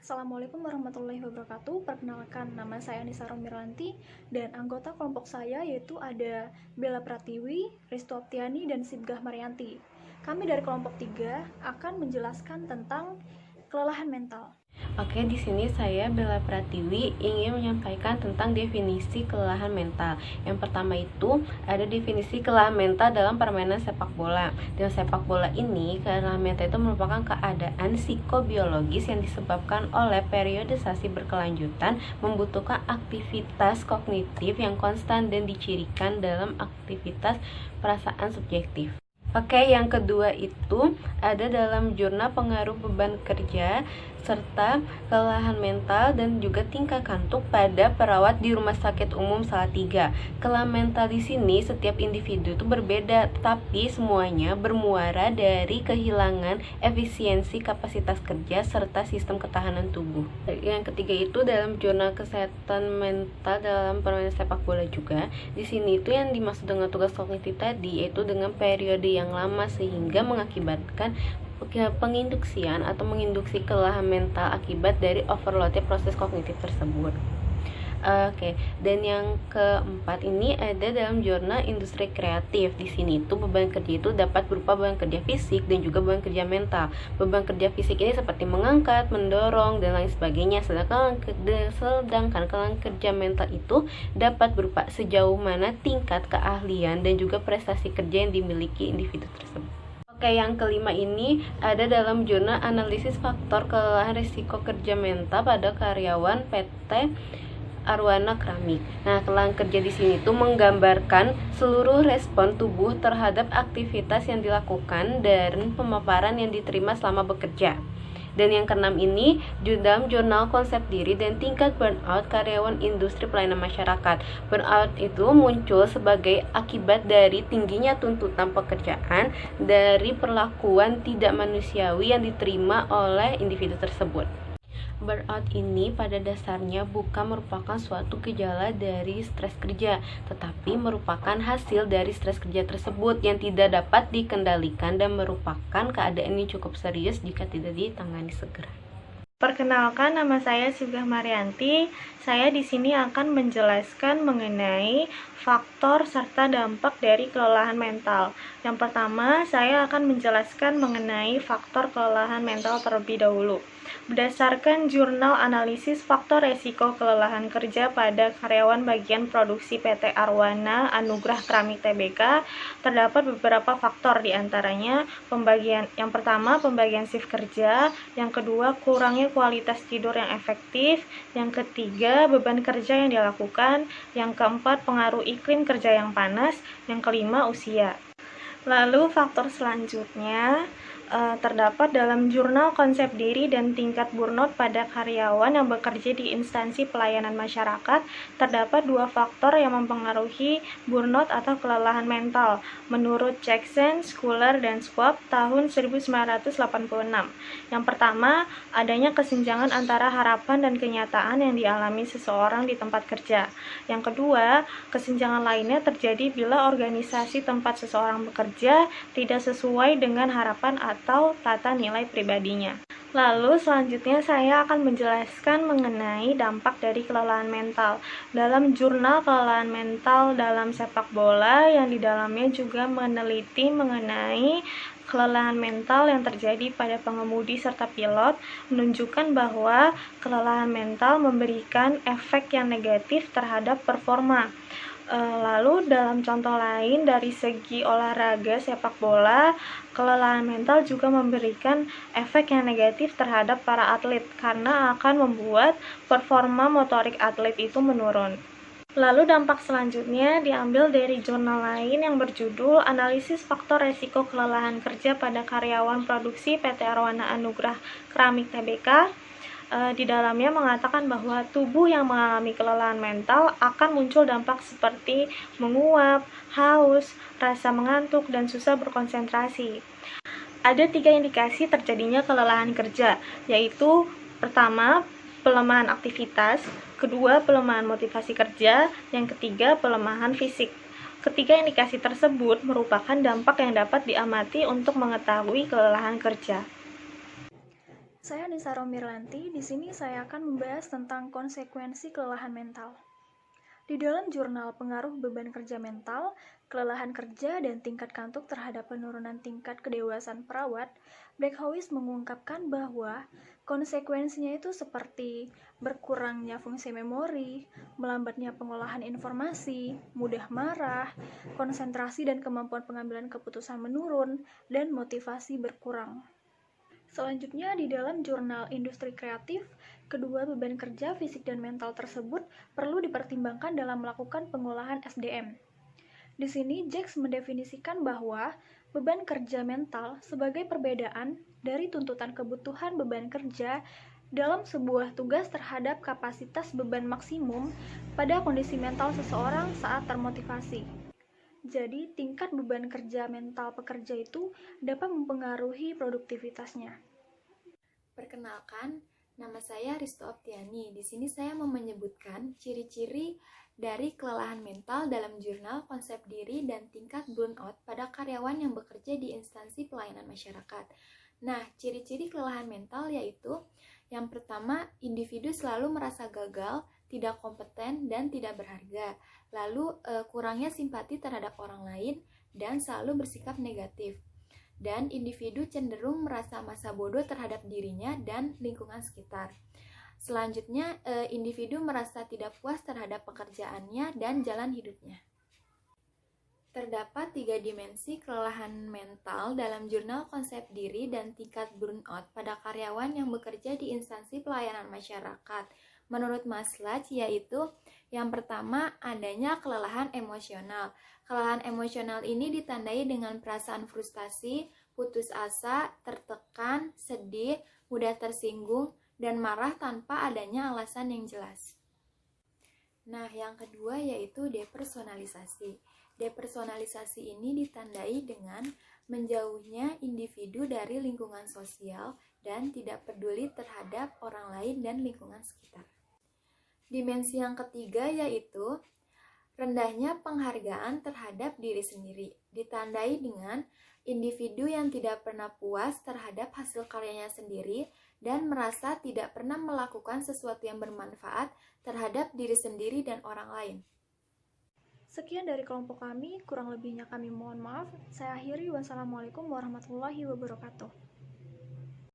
Assalamualaikum warahmatullahi wabarakatuh. Perkenalkan, nama saya Anissa Romirlanti dan anggota kelompok saya yaitu ada Bella Pratiwi, Risto Optiani, dan Sibgah Marianti. Kami dari kelompok 3 akan menjelaskan tentang kelelahan mental. Oke, di sini saya Bella Pratiwi ingin menyampaikan tentang definisi kelelahan mental. Yang pertama itu ada definisi kelelahan mental dalam permainan sepak bola. Dalam sepak bola ini, kelelahan mental itu merupakan keadaan psikobiologis yang disebabkan oleh periodisasi berkelanjutan, membutuhkan aktivitas kognitif yang konstan dan dicirikan dalam aktivitas perasaan subjektif. Oke, yang kedua itu ada dalam jurnal pengaruh beban kerja serta kelelahan mental dan juga tingkah kantuk pada perawat di Rumah Sakit Umum Salatiga. Kelelahan mental di sini setiap individu itu berbeda, tapi semuanya bermuara dari kehilangan efisiensi kapasitas kerja serta sistem ketahanan tubuh. Yang ketiga itu dalam jurnal kesehatan mental dalam permainan sepak bola juga. Di sini itu yang dimaksud dengan tugas kognitif tadi yaitu dengan periode yang lama sehingga mengakibatkan penginduksian atau menginduksi kelelahan mental akibat dari overloadnya proses kognitif tersebut. Oke, dan yang keempat ini ada dalam jurnal industri kreatif. Di sini itu beban kerja itu dapat berupa beban kerja fisik dan juga beban kerja mental. Beban kerja fisik ini seperti mengangkat, mendorong, dan lain sebagainya. Sedangkan kelelahan kerja mental itu dapat berupa sejauh mana tingkat keahlian dan juga prestasi kerja yang dimiliki individu tersebut. Oke, yang kelima ini ada dalam jurnal analisis faktor kelelahan risiko kerja mental pada karyawan PT Arwana Keramik. Nah, kelelahan kerja di sini tuh menggambarkan seluruh respon tubuh terhadap aktivitas yang dilakukan dan pemaparan yang diterima selama bekerja. Dan yang keenam ini dalam jurnal konsep diri dan tingkat burnout karyawan industri pelayanan masyarakat. Burnout itu muncul sebagai akibat dari tingginya tuntutan pekerjaan dari perlakuan tidak manusiawi yang diterima oleh individu tersebut. Burnout ini pada dasarnya bukan merupakan suatu gejala dari stres kerja, tetapi merupakan hasil dari stres kerja tersebut yang tidak dapat dikendalikan dan merupakan keadaan yang cukup serius jika tidak ditangani segera. Perkenalkan, nama saya Sibgah Marianti. Saya di sini akan menjelaskan mengenai faktor serta dampak dari kelelahan mental. Yang pertama, saya akan menjelaskan mengenai faktor kelelahan mental terlebih dahulu. Berdasarkan jurnal analisis faktor resiko kelelahan kerja pada karyawan bagian produksi PT Arwana Anugrah Keramik Tbk, terdapat beberapa faktor diantaranya yang pertama pembagian shift kerja, yang kedua kurangnya kualitas tidur yang efektif, yang ketiga beban kerja yang dilakukan, yang keempat pengaruh iklim kerja yang panas, yang kelima usia. Lalu faktor selanjutnya terdapat dalam jurnal konsep diri dan tingkat burnout pada karyawan yang bekerja di instansi pelayanan masyarakat. Terdapat dua faktor yang mempengaruhi burnout atau kelelahan mental menurut Jackson, Schuller, dan Schwab tahun 1986. Yang pertama, adanya kesenjangan antara harapan dan kenyataan yang dialami seseorang di tempat kerja. Yang kedua, kesenjangan lainnya terjadi bila organisasi tempat seseorang bekerja tidak sesuai dengan harapan atau tata nilai pribadinya. Lalu selanjutnya saya akan menjelaskan mengenai dampak dari kelelahan mental. Dalam jurnal kelelahan mental dalam sepak bola yang di dalamnya juga meneliti mengenai kelelahan mental yang terjadi pada pengemudi serta pilot menunjukkan bahwa kelelahan mental memberikan efek yang negatif terhadap performa. Lalu dalam contoh lain dari segi olahraga sepak bola, kelelahan mental juga memberikan efek yang negatif terhadap para atlet karena akan membuat performa motorik atlet itu menurun. Lalu dampak selanjutnya diambil dari jurnal lain yang berjudul Analisis Faktor Resiko Kelelahan Kerja pada Karyawan Produksi PT Arwana Anugrah Keramik Tbk. Di dalamnya mengatakan bahwa tubuh yang mengalami kelelahan mental akan muncul dampak seperti menguap, haus, rasa mengantuk, dan susah berkonsentrasi. Ada 3 indikasi terjadinya kelelahan kerja, yaitu pertama, pelemahan aktivitas, kedua, pelemahan motivasi kerja, yang ketiga, pelemahan fisik. Ketiga indikasi tersebut merupakan dampak yang dapat diamati untuk mengetahui kelelahan kerja. Saya Nisa Romirlanti. Di sini saya akan membahas tentang konsekuensi kelelahan mental. Di dalam jurnal Pengaruh Beban Kerja Mental, Kelelahan Kerja dan Tingkat Kantuk terhadap Penurunan Tingkat Kedewasaan Perawat, Brekhowitz mengungkapkan bahwa konsekuensinya itu seperti berkurangnya fungsi memori, melambatnya pengolahan informasi, mudah marah, konsentrasi dan kemampuan pengambilan keputusan menurun, dan motivasi berkurang. Selanjutnya, di dalam jurnal Industri Kreatif, kedua beban kerja fisik dan mental tersebut perlu dipertimbangkan dalam melakukan pengolahan SDM. Di sini, Jacques mendefinisikan bahwa beban kerja mental sebagai perbedaan dari tuntutan kebutuhan beban kerja dalam sebuah tugas terhadap kapasitas beban maksimum pada kondisi mental seseorang saat termotivasi. Jadi, tingkat beban kerja mental pekerja itu dapat mempengaruhi produktivitasnya. Perkenalkan, nama saya Risto Optiani. Di sini saya mau menyebutkan ciri-ciri dari kelelahan mental dalam jurnal Konsep Diri dan Tingkat Burnout pada karyawan yang bekerja di instansi pelayanan masyarakat. Nah, ciri-ciri kelelahan mental yaitu yang pertama, individu selalu merasa gagal, tidak kompeten, dan tidak berharga. Lalu, kurangnya simpati terhadap orang lain dan selalu bersikap negatif. Dan individu cenderung merasa masa bodoh terhadap dirinya dan lingkungan sekitar. Selanjutnya, individu merasa tidak puas terhadap pekerjaannya dan jalan hidupnya. Terdapat 3 dimensi kelelahan mental dalam jurnal Konsep Diri dan Tingkat Burnout pada karyawan yang bekerja di instansi pelayanan masyarakat. Menurut Maslach, yaitu yang pertama, adanya kelelahan emosional. Kelelahan emosional ini ditandai dengan perasaan frustasi, putus asa, tertekan, sedih, mudah tersinggung, dan marah tanpa adanya alasan yang jelas. Nah, yang kedua yaitu depersonalisasi. Depersonalisasi ini ditandai dengan menjauhnya individu dari lingkungan sosial dan tidak peduli terhadap orang lain dan lingkungan sekitar. Dimensi yang ketiga yaitu rendahnya penghargaan terhadap diri sendiri, ditandai dengan individu yang tidak pernah puas terhadap hasil karyanya sendiri dan merasa tidak pernah melakukan sesuatu yang bermanfaat terhadap diri sendiri dan orang lain. Sekian dari kelompok kami, kurang lebihnya kami mohon maaf. Saya akhiri, wassalamualaikum warahmatullahi wabarakatuh.